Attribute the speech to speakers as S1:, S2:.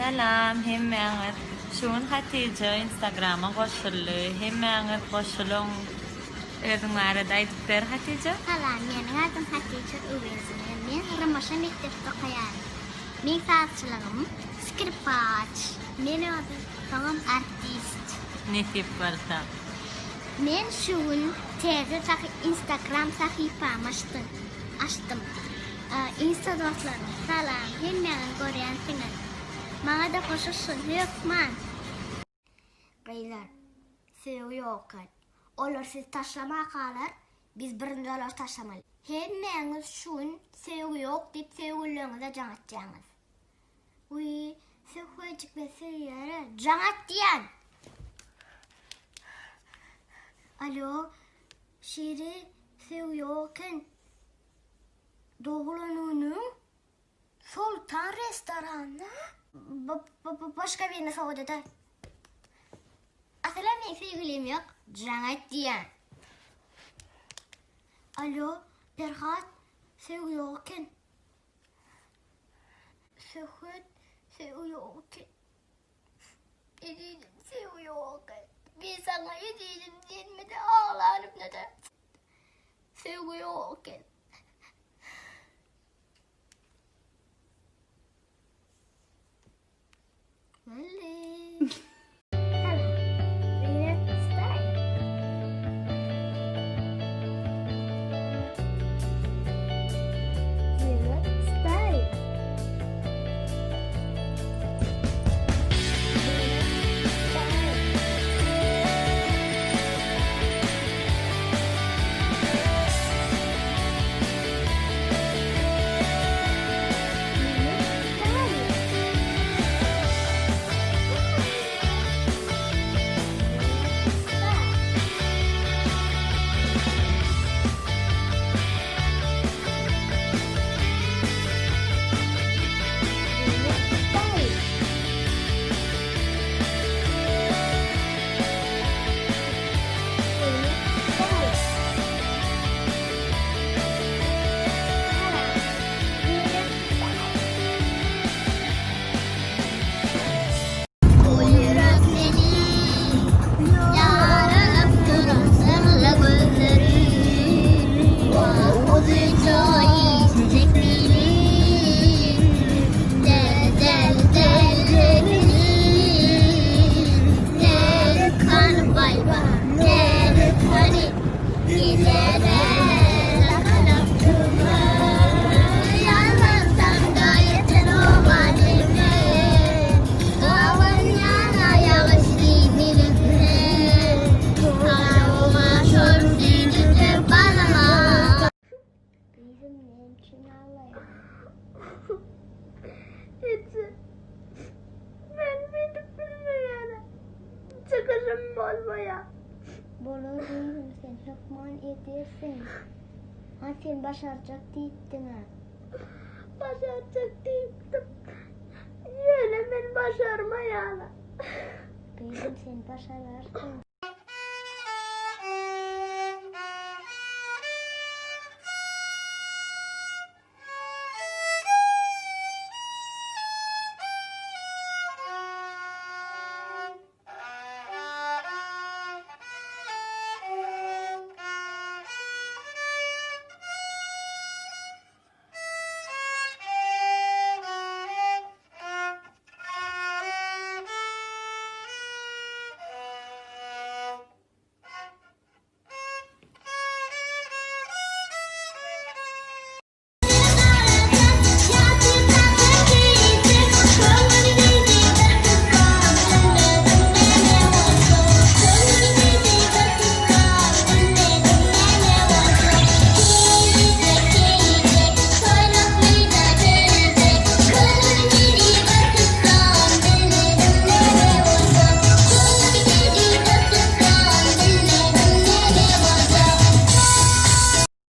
S1: Selam, hemmeňiz. Şuň Hatice Instagram'a goşuldy. Hemmeňiz goşulun. Özüňläre aýdyp ber Hatice.
S2: Salam, meniň adym Hatice Öwezine. Men Ramaşa mektepde okuýan. Men saatçylygym skripaç. Meniň adym artist.
S1: Netip bolsa.
S2: Men şuň teze Instagram sahypamy açdym. Insta dostlarym, salam, hemmeňi görýänsiňiz. Maňa da goşuşsun, hökman. Beyler, sevgi yok. Olar siz taşlama kalar, biz birinci olar taşlamalı. Hemmeňiz şuň sevgi yok dip sevgilerinize can atjaňyz. Uy, sevgicik ve sevgilere can atdiýän. Alo, şeri sevgi yokken Doğulanynyň Sultan restoranda başka birine soğudu da. Asla men sevgilim yok, can atdiýän. Alo, Ferhat, sevgi yokken. Sevgi yokken. Edelim sevgi yokken. Ben sana edelim denmede ağlarım da. Sevgi yokken. Hello. Çıkışım olmaya. Bunu değilim, sen hükman edersin. Ha sen başaracak deyiptin ha. Başaracak deyiptim. Yine ben başarmayana. Değilim, sen başararsın.